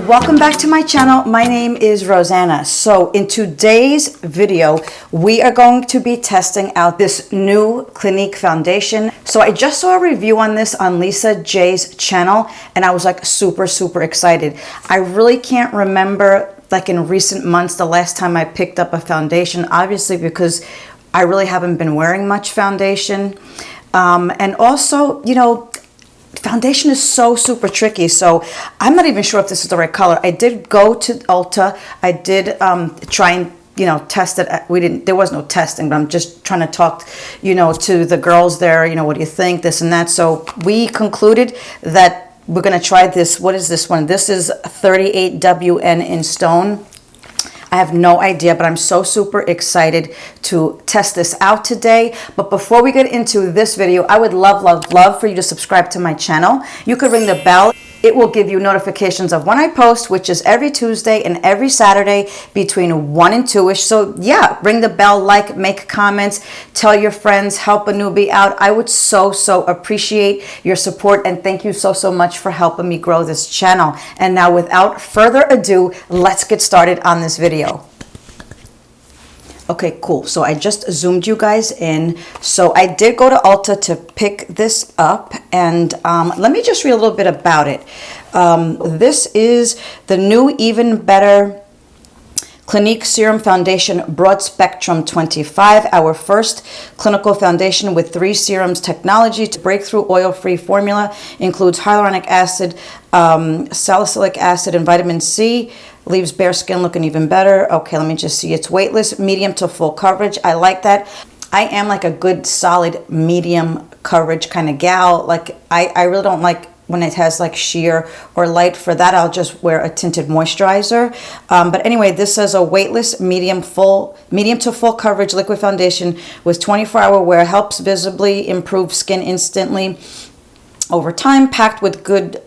Welcome back to my channel. My name is Rosanna. So in today's video, we are going to be testing out this new Clinique foundation. So I just saw a review on this on Lisa J's channel, and I was like super excited. I really can't remember like in recent months the last time I picked up a foundation, obviously because I really haven't been wearing much foundation. And also, you know, foundation is so super tricky, so I'm not even sure if this is the right color. I did go to Ulta. I did try and, you know, test it. There was no testing, but I'm just trying to talk, you know, to the girls there, you know, what do you think, this and that. So we concluded that we're going to try this. What is this one? This is 38WN in Stone. I have no idea, but I'm so super excited to test this out today. But before we get into this video, I would love for you to subscribe to my channel. You could ring the bell. It will give you notifications of when I post, which is every Tuesday and every Saturday between 1 and 2-ish. So yeah, ring the bell, like, make comments, tell your friends, help a newbie out. I would so appreciate your support, and thank you so much for helping me grow this channel. And now without further ado, let's get started on this video. Okay, cool. So I just zoomed you guys in. So I did go to Ulta to pick this up, and let me just read a little bit about it. This is the new Even Better Clinique Serum Foundation Broad Spectrum 25, our first clinical foundation with 3 serums technology. Breakthrough oil-free formula includes hyaluronic acid, salicylic acid, and vitamin C. Leaves bare skin looking even better. Okay, let me just see. It's weightless, medium to full coverage. I like that. I am like a good solid medium coverage kind of gal. Like I really don't like when it has like sheer or light. For that, I'll just wear a tinted moisturizer. But anyway, this says a weightless medium to full coverage liquid foundation with 24-hour wear, helps visibly improve skin instantly over time, packed with good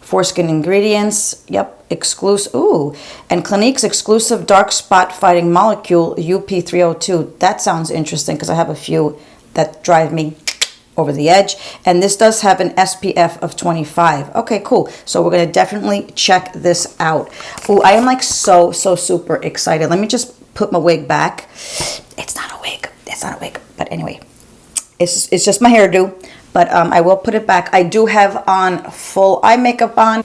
foreskin ingredients. Yep, exclusive. Ooh, and Clinique's exclusive dark spot fighting molecule UP302. That sounds interesting because I have a few that drive me over the edge. And this does have an SPF of 25. Okay, cool. So we're gonna definitely check this out. Ooh, I am like so super excited. Let me just put my wig back. It's not a wig. It's not a wig. But anyway, it's just my hairdo. But I will put it back. I do have on full eye makeup on.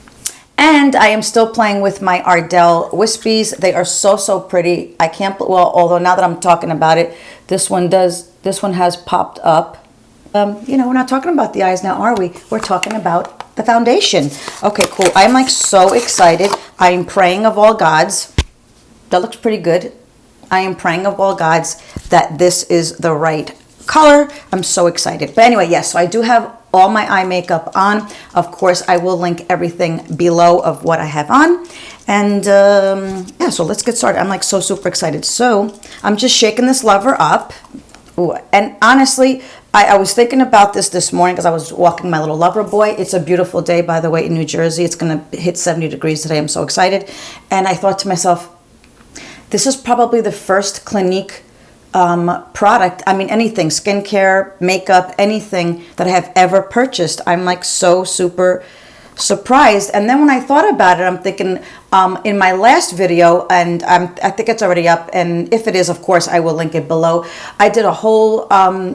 And I am still playing with my Ardell Wispies. They are so pretty. I can't, well, although now that I'm talking about it, this one has popped up. You know, we're not talking about the eyes now, are we? We're talking about the foundation. Okay, cool. I'm like so excited. I am praying of all gods. That looks pretty good. I am praying of all gods that this is the right color. I'm so excited. But anyway, yes, so I do have all my eye makeup on. Of course, I will link everything below of what I have on. And yeah, so let's get started. I'm like so super excited. So I'm just shaking this lover up. Ooh, and honestly, I was thinking about this morning because I was walking my little lover boy. It's a beautiful day, by the way, in New Jersey. It's going to hit 70 degrees today. I'm so excited. And I thought to myself, this is probably the first Clinique product, I mean anything, skincare, makeup, anything that I have ever purchased. I'm like so super surprised. And then when I thought about it, I'm thinking in my last video, and I think it's already up, and if it is, of course I will link it below, I did a whole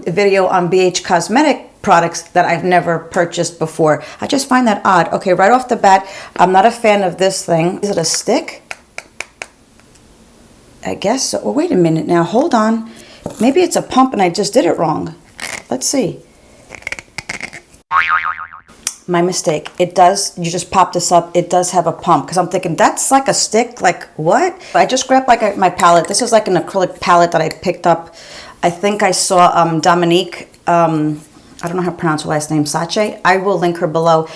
video on BH Cosmetic products that I've never purchased before. I just find that odd. Okay, right off the bat, I'm not a fan of this thing. Is it a stick? I guess so. Oh, wait a minute now. Hold on. Maybe it's a pump and I just did it wrong. Let's see. My mistake. It does. You just popped this up. It does have a pump, because I'm thinking that's like a stick. Like what? I just grabbed like my palette. This is like an acrylic palette that I picked up. I think I saw Dominique. I don't know how to pronounce her last name. Sache. I will link her below.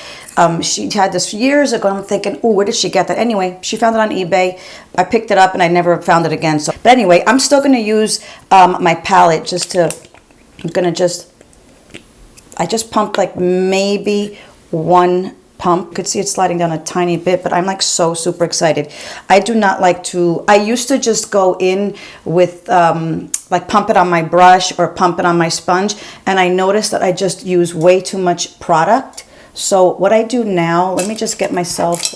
She had this years ago. I'm thinking, oh, where did she get that? Anyway, she found it on eBay. I picked it up and I never found it again. So, but anyway, I'm still going to use my palette just to. I just pumped like maybe one pump. You could see it sliding down a tiny bit, but I'm like so super excited. I do not like to. I used to just go in with like pump it on my brush or pump it on my sponge, and I noticed that I just use way too much product. So what I do now, let me just get myself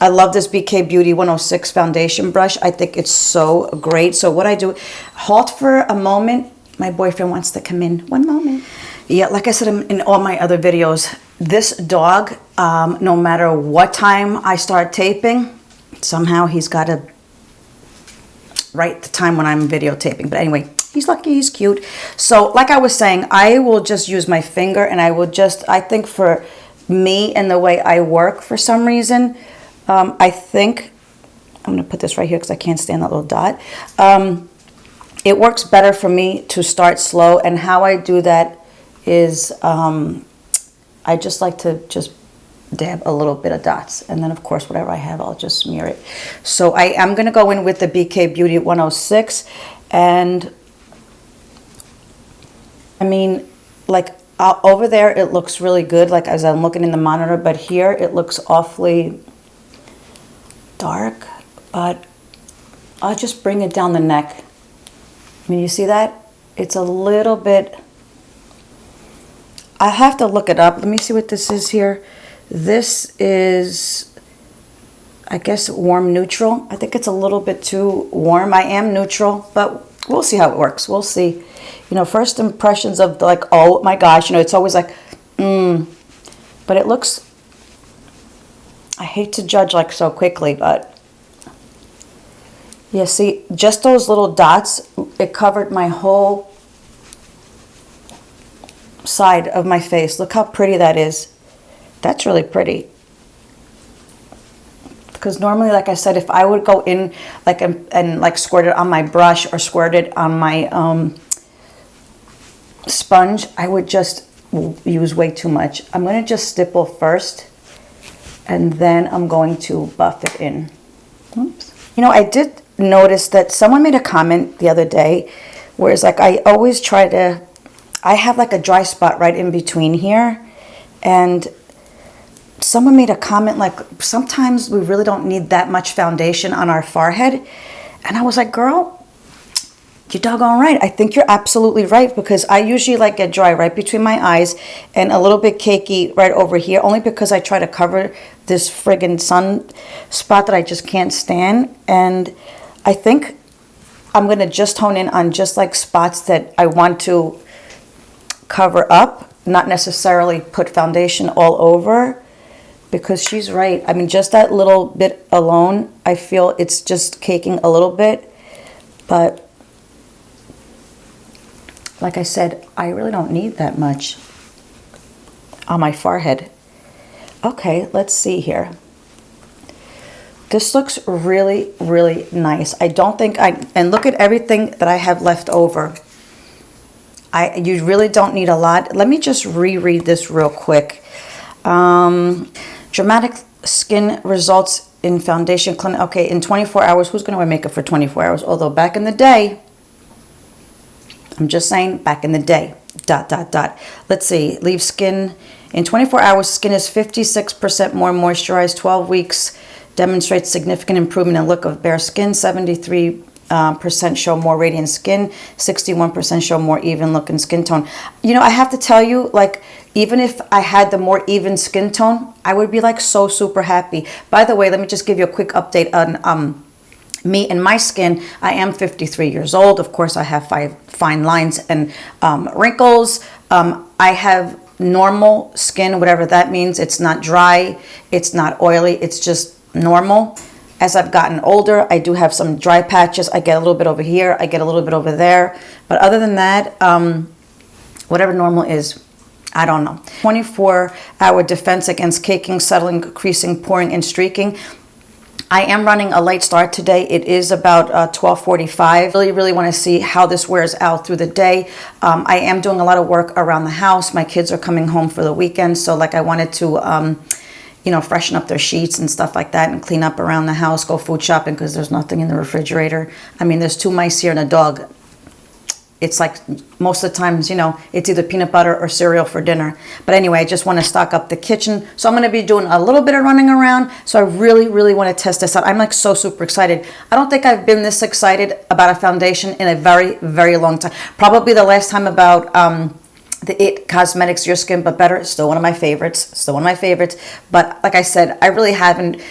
I love this BK Beauty 106 foundation brush. I think it's so great. So what I do, halt for a moment. My boyfriend wants to come in. One moment. Yeah, like I said in all my other videos, this dog, no matter what time I start taping, somehow he's got to write the time when I'm videotaping. But anyway, he's lucky, he's cute. So like I was saying, I will just use my finger, and I think for me and the way I work for some reason, I think, I'm going to put this right here because I can't stand that little dot. It works better for me to start slow, and how I do that is I just like to just dab a little bit of dots, and then of course whatever I have, I'll just smear it. So I am going to go in with the BK Beauty 106, and I mean, like over there it looks really good, like as I'm looking in the monitor, but here it looks awfully dark. But I'll just bring it down the neck. I mean, you see that? It's a little bit, I have to look it up. Let me see what this is here. This is, I guess, warm neutral. I think it's a little bit too warm. I am neutral, but we'll see how it works. We'll see. You know, first impressions of like, oh my gosh, you know, it's always like, but it looks, I hate to judge like so quickly, but yeah, see, just those little dots, it covered my whole side of my face. Look how pretty that is. That's really pretty. Because normally, like I said, if I would go in like and like squirt it on my brush or squirt it on my sponge, I would just use way too much. I'm going to just stipple first, and then I'm going to buff it in. Oops. You know, I did notice that someone made a comment the other day, whereas like I always try to, I have like a dry spot right in between here, and someone made a comment like sometimes we really don't need that much foundation on our forehead. And I was like, girl, you're doggone right. I think you're absolutely right, because I usually like get dry right between my eyes and a little bit cakey right over here, only because I try to cover this friggin' sun spot that I just can't stand. And I think I'm going to just hone in on just like spots that I want to cover up, not necessarily put foundation all over, because she's right. I mean, just that little bit alone, I feel it's just caking a little bit. But like I said, I really don't need that much on my forehead. Okay, let's see here. This looks really, really nice. I don't think and look at everything that I have left over. You really don't need a lot. Let me just reread this real quick. Dramatic skin results in foundation clinic. Okay, in 24 hours. Who's going to wear makeup for 24 hours? Although back in the day, I'm just saying, back in the day, ... Let's see, leave skin. In 24 hours, skin is 56% more moisturized. 12 weeks demonstrates significant improvement in look of bare skin. 73% show more radiant skin. 61% show more even looking skin tone. You know, I have to tell you, like, even if I had the more even skin tone, I would be like so super happy. By the way, let me just give you a quick update on me and my skin. I am 53 years old. Of course, I have fine lines and wrinkles. I have normal skin, whatever that means. It's not dry. It's not oily. It's just normal. As I've gotten older, I do have some dry patches. I get a little bit over here. I get a little bit over there. But other than that, whatever normal is, I don't know. 24-hour defense against caking, settling, creasing, pouring, and streaking. I am running a late start today. It is about 12:45. Really want to see how this wears out through the day. I am doing a lot of work around the house. My kids are coming home for the weekend, so like I wanted to, you know, freshen up their sheets and stuff like that, and clean up around the house, go food shopping because there's nothing in the refrigerator. I mean, there's 2 mice here and a dog. It's like most of the times, you know, it's either peanut butter or cereal for dinner. But anyway, I just want to stock up the kitchen. So I'm going to be doing a little bit of running around. So I really want to test this out. I'm like so super excited. I don't think I've been this excited about a foundation in a very long time. Probably the last time about the It Cosmetics Your Skin But Better. Still one of my favorites. But like I said, I really haven't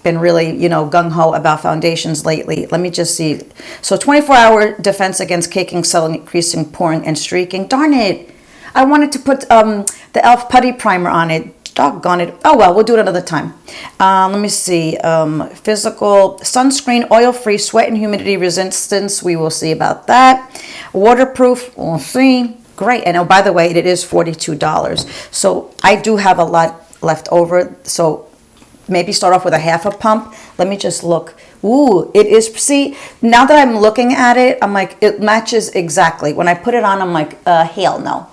been really, you know, gung-ho about foundations lately. Let me just see. So 24-hour defense against caking, cell increasing, pouring, and streaking. Darn it. I wanted to put the e.l.f. Putty Primer on it. Doggone it. Oh, well, we'll do it another time. Let me see. Physical sunscreen, oil-free, sweat and humidity resistance. We will see about that. Waterproof. We'll see. Great. And oh, by the way, it is $42. So I do have a lot left over. So maybe start off with a half a pump. Let me just look. Ooh, it is. See, now that I'm looking at it, I'm like, it matches exactly. When I put it on, I'm like, hell no.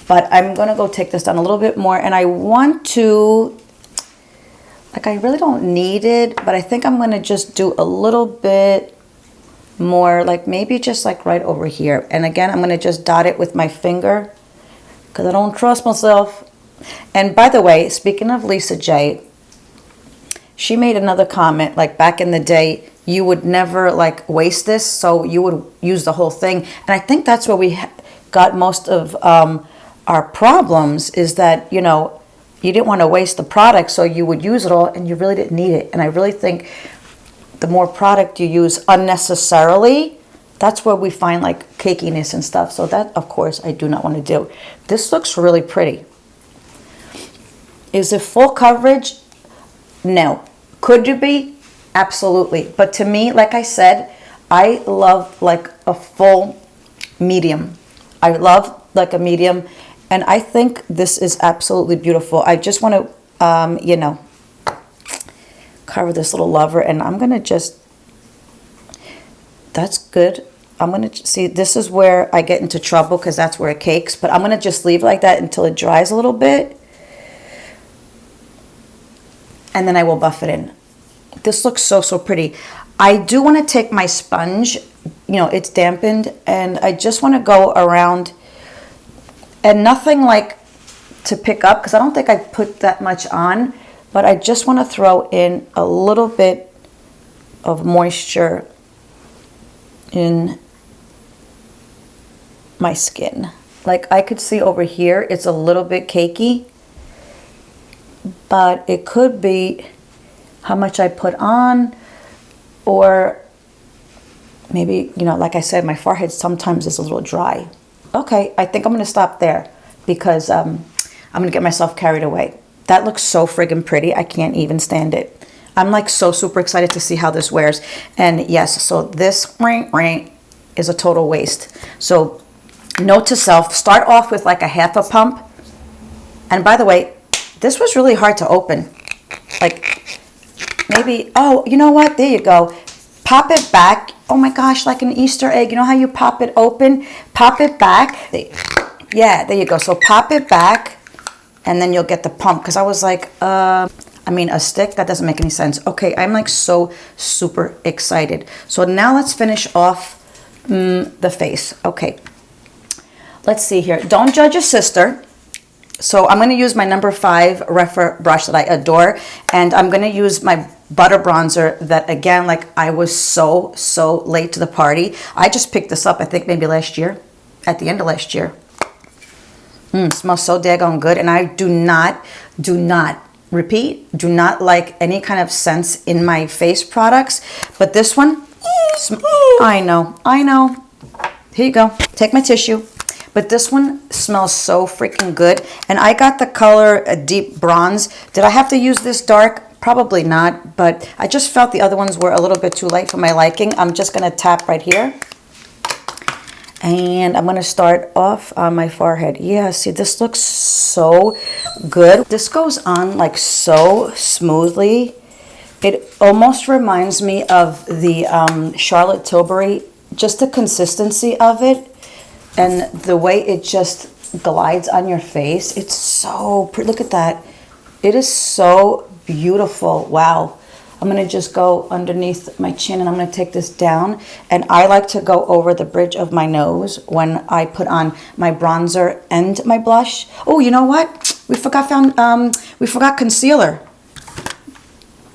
But I'm going to go take this down a little bit more. And I want to, like, I really don't need it, but I think I'm going to just do a little bit more, like maybe just like right over here. And again, I'm going to just dot it with my finger because I don't trust myself. And by the way, speaking of Lisa J, she made another comment, like back in the day, you would never like waste this, so you would use the whole thing. And I think that's where we got most of our problems, is that, you know, you didn't want to waste the product, so you would use it all and you really didn't need it. And I really think the more product you use unnecessarily, that's where we find like cakiness and stuff. So that, of course, I do not want to do. This looks really pretty. Is it full coverage? No. Could it be? Absolutely. But to me, like I said, I love like a full medium. I love like a medium. And I think this is absolutely beautiful. I just want to, you know, cover this little lover. And I'm going to just, that's good. I'm going to, see, this is where I get into trouble because that's where it cakes. But I'm going to just leave it like that until it dries a little bit. And then I will buff it in. This looks so, so pretty. I do want to take my sponge, you know, it's dampened. And I just want to go around. And nothing like to pick up, because I don't think I put that much on, but I just want to throw in a little bit of moisture in my skin. Like I could see over here, it's a little bit cakey, but it could be how much I put on, or maybe, you know, like I said, my forehead sometimes is a little dry. Okay, I think I'm going to stop there because I'm going to get myself carried away. That looks so friggin' pretty. I can't even stand it. I'm like so super excited to see how this wears. And yes, so this is a total waste. So note to self, start off with like a half a pump. And by the way, this was really hard to open. Like maybe, oh, you know what? There you go. Pop it back. Oh my gosh, like an Easter egg. You know how you pop it open? Pop it back. Yeah, there you go. So pop it back and then you'll get the pump. Because I was like, I mean, a stick? That doesn't make any sense. Okay, I'm like so super excited. So now let's finish off the face. Okay, let's see here. Don't judge a sister. So I'm going to use my number 5 Refer brush that I adore. And I'm going to use my butter bronzer that, again, like I was so late to the party. I just picked this up, I think maybe last year, at the end of last year. Smells so daggone good. And I do not repeat, do not like any kind of scents in my face products. But this one, I know. Here you go. Take my tissue. But this one smells so freaking good. And I got the color a deep bronze. Did I have to use this dark? Probably not. But I just felt the other ones were a little bit too light for my liking. I'm just going to tap right here. And I'm going to start off on my forehead. Yeah, see, this looks so good. This goes on like so smoothly. It almost reminds me of the Charlotte Tilbury, just the consistency of it. And the way it just glides on your face, it's so pretty. Look at that. It is so beautiful. Wow. I'm going to just go underneath my chin and I'm going to take this down. And I like to go over the bridge of my nose when I put on my bronzer and my blush. Oh, you know what? We forgot concealer.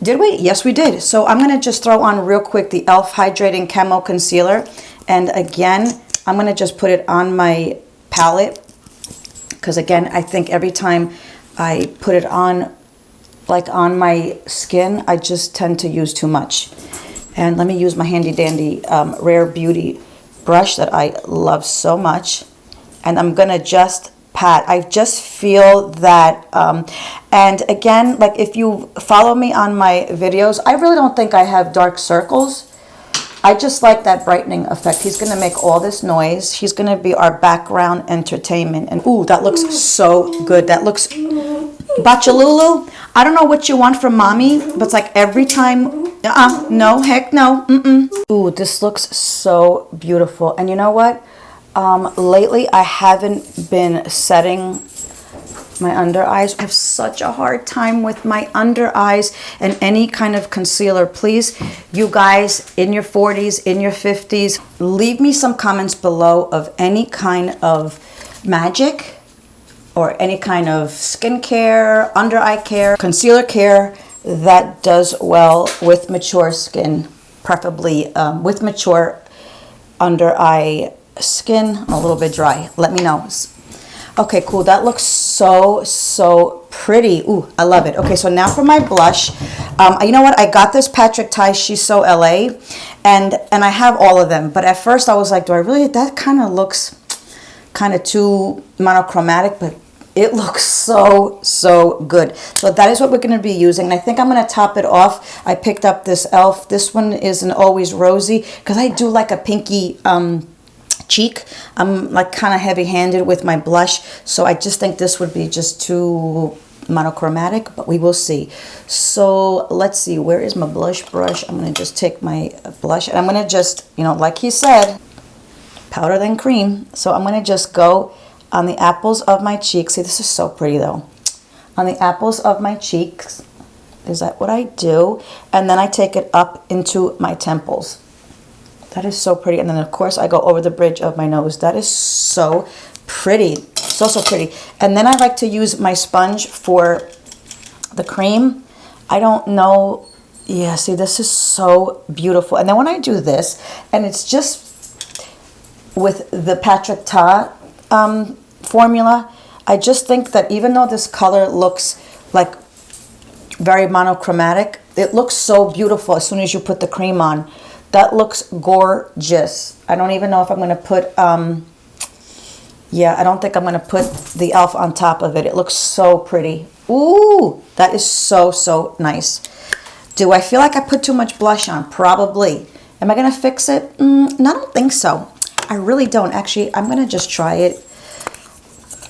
Did we? Yes, we did. So I'm going to just throw on real quick the e.l.f. Hydrating Camo Concealer. And again, I'm going to just put it on my palette because, again, I think every time I put it on like on my skin, I just tend to use too much. And let me use my handy dandy Rare Beauty brush that I love so much. And I'm gonna just pat. I just feel that, and again, like if you follow me on my videos, I really don't think I have dark circles. I just like that brightening effect. He's gonna make all this noise. He's gonna be our background entertainment. And ooh, that looks so good. That looks, Bachalulu, I don't know what you want from mommy, but it's like every time, no, heck no, Ooh, this looks so beautiful. And you know what? Lately, I haven't been setting my under eyes. I have such a hard time with my under eyes and any kind of concealer. Please, you guys in your 40s, in your 50s, leave me some comments below of any kind of magic or any kind of skincare, under eye care, concealer care that does well with mature skin, preferably with mature under eye skin. I'm a little bit dry. Let me know. Okay, cool. That looks so pretty. Ooh, I love it. Okay, so now for my blush. You know what? I got this Patrick Tai She's So LA, and I have all of them. But at first I was like, do I really? That kind of looks kind of too monochromatic, but it looks so good. So that is what we're going to be using. And I think I'm going to top it off. I picked up this e.l.f. This one is an Always Rosy because I do like a pinky cheek. I'm like kind of heavy-handed with my blush, so I just think this would be just too monochromatic, but we will see. So let's see, where is my blush brush? I'm going to just take my blush and I'm going to just, you know, like he said, powder than cream. So I'm going to just go on the apples of my cheeks. See, this is so pretty though. On the apples of my cheeks, is that what I do? And then I take it up into my temples. That is so pretty. And then of course I go over the bridge of my nose. That is so pretty. So pretty. And then I like to use my sponge for the cream. I don't know. Yeah, see, this is so beautiful. And then when I do this, and it's just with the Patrick Ta formula, I just think that even though this color looks like very monochromatic, it looks so beautiful as soon as you put the cream on. That looks gorgeous. I don't even know if I'm going to put, yeah, I don't think I'm going to put the e.l.f. on top of it. It looks so pretty. Ooh, that is so nice. Do I feel like I put too much blush on? Probably. Am I going to fix it? No, I don't think so. I really don't. Actually, I'm going to just try it.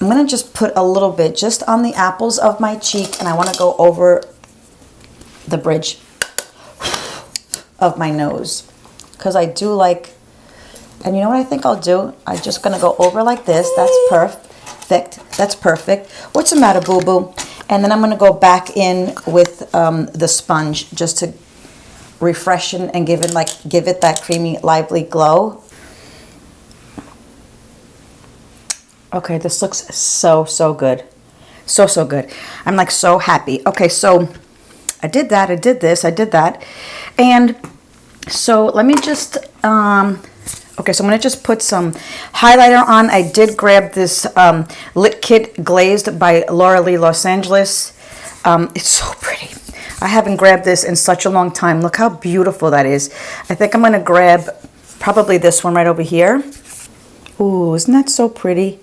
I'm going to just put a little bit just on the apples of my cheek, and I want to go over the bridge of my nose. Because I do like, and you know what I think I'll do? I'm just going to go over like this. That's perfect. That's perfect. What's the matter, boo-boo? And then I'm going to go back in with the sponge just to refreshen and give it that creamy, lively glow. Okay, this looks so good. So good. I'm like so happy. Okay, so I did that. I did this. I did that. And so let me just, okay, so I'm going to just put some highlighter on. I did grab this Lit Kit Glazed by Laura Lee Los Angeles. It's so pretty. I haven't grabbed this in such a long time. Look how beautiful that is. I think I'm going to grab probably this one right over here. Ooh, isn't that so pretty?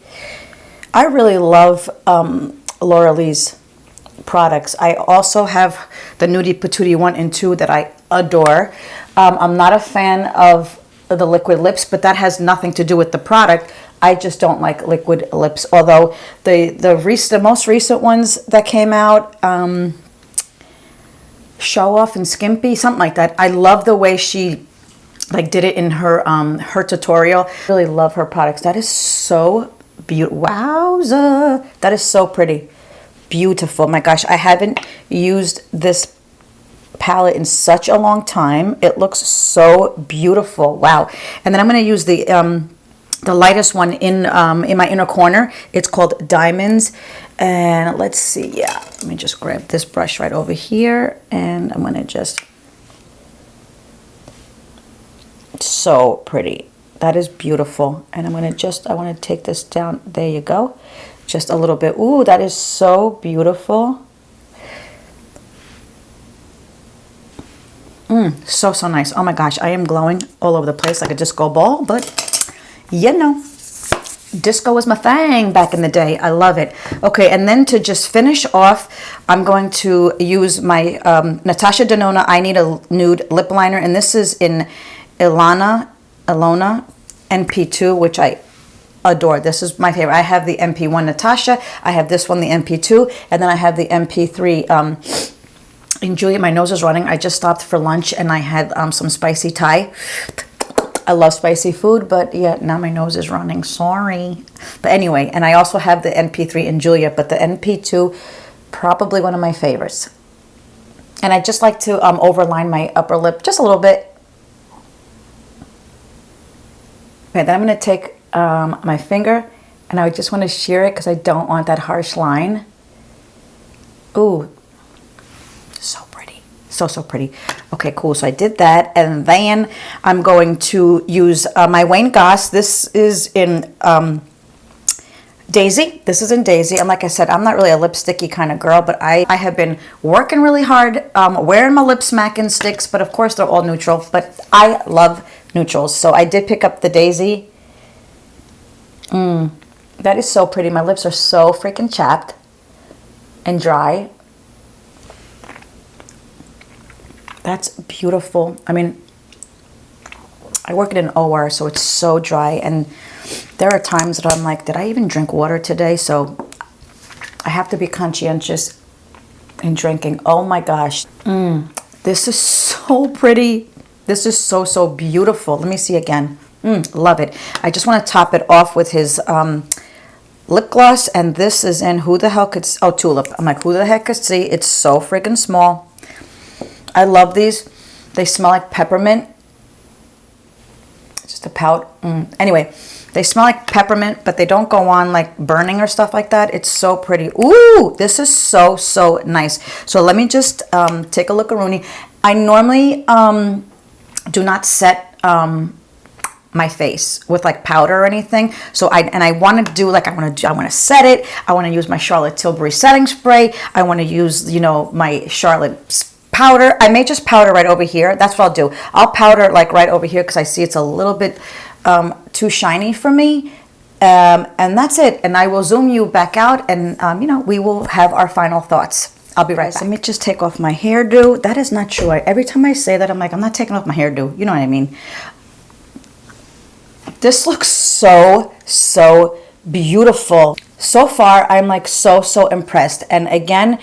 I really love Laura Lee's products. I also have the Nudie Patootie 1 and 2 that I adore. I'm not a fan of the liquid lips, but that has nothing to do with the product. I just don't like liquid lips. Although the most recent ones that came out, Show Off and Skimpy, something like that. I love the way she like did it in her her tutorial. Really love her products. That is so beautiful. Wowza, that is so pretty. Beautiful. My gosh, I haven't used this palette in such a long time. It looks so beautiful. Wow. And then I'm going to use the lightest one in my inner corner. It's called Diamonds. And let's see. Yeah, let me just grab this brush right over here, and I'm going to just, so pretty. That is beautiful. And I'm going to I want to take this down. There you go. Just a little bit. Ooh, that is so beautiful. So, so nice. Oh my gosh, I am glowing all over the place like a disco ball, but you know, disco was my thing back in the day. I love it. Okay, and then to just finish off, I'm going to use my Natasha Denona I Need a Nude lip liner, and this is in Ilona NP2, which I adore. This is my favorite. I have the MP1 Natasha, I have this one, the MP2, and then I have the MP3 in Julia. My nose is running. I just stopped for lunch and I had some spicy Thai. I love spicy food, but yeah, now my nose is running. Sorry. But anyway, and I also have the NP3 in Julia, but the NP2, probably one of my favorites. And I just like to overline my upper lip just a little bit. Okay, then I'm going to take my finger and I just want to shear it because I don't want that harsh line. Ooh. So pretty. So, so pretty. Okay, cool. So I did that. And then I'm going to use my Wayne Goss. This is in Daisy. This is in Daisy. And like I said, I'm not really a lipsticky kind of girl, but I have been working really hard, wearing my lip smacking sticks, but of course they're all neutral. But I love neutrals. So I did pick up the Daisy. That is so pretty. My lips are so freaking chapped and dry. That's beautiful. I mean, I work in an OR, so it's so dry. And there are times that I'm like, did I even drink water today? So I have to be conscientious in drinking. Oh my gosh. This is so pretty. This is so, so beautiful. Let me see again. Love it. I just want to top it off with his lip gloss. And this is in, who the hell could, oh, Tulip. I'm like, who the heck could see? It's so freaking small. I love these. They smell like peppermint. Just a pout. Anyway, they smell like peppermint, but they don't go on like burning or stuff like that. It's so pretty. Ooh, this is so, so nice. So let me just take a look-a-rooney. I normally do not set my face with like powder or anything. So I want to do like, I want to set it. I want to use my Charlotte Tilbury setting spray. I want to use, you know, my Charlotte powder. I may just powder right over here. That's what I'll do. I'll powder like right over here because I see it's a little bit too shiny for me. And that's it. And I will zoom you back out and, you know, we will have our final thoughts. I'll be right back. Let me just take off my hairdo. That is not true. Every time I say that, I'm like, I'm not taking off my hairdo. You know what I mean? This looks so, so beautiful. So far, I'm like so, so impressed. And again,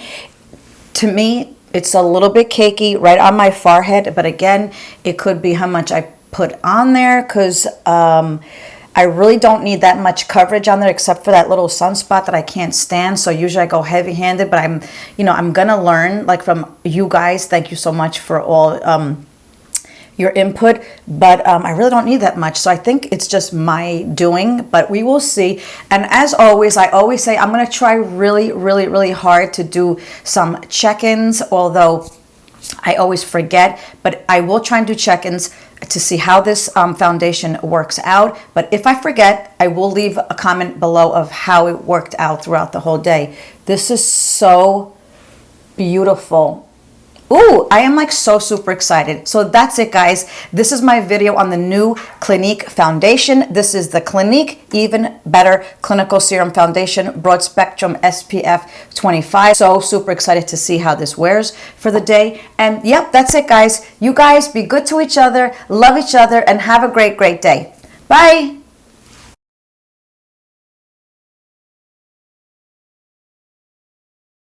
to me, it's a little bit cakey right on my forehead. But again, it could be how much I put on there because I really don't need that much coverage on there except for that little sunspot that I can't stand. So usually I go heavy-handed, but I'm, you know, I'm gonna learn like from you guys. Thank you so much for all your input, but I really don't need that much. So I think it's just my doing, but we will see. And as always, I always say I'm gonna try really, really, really hard to do some check-ins, although I always forget, but I will try and do check-ins to see how this foundation works out. But if I forget, I will leave a comment below of how it worked out throughout the whole day. This is so beautiful. Ooh, I am like so super excited. So that's it, guys. This is my video on the new Clinique foundation. This is the Clinique Even Better Clinical Serum Foundation, Broad Spectrum SPF 25. So super excited to see how this wears for the day. And yep, that's it, guys. You guys be good to each other, love each other, and have a great, great day. Bye.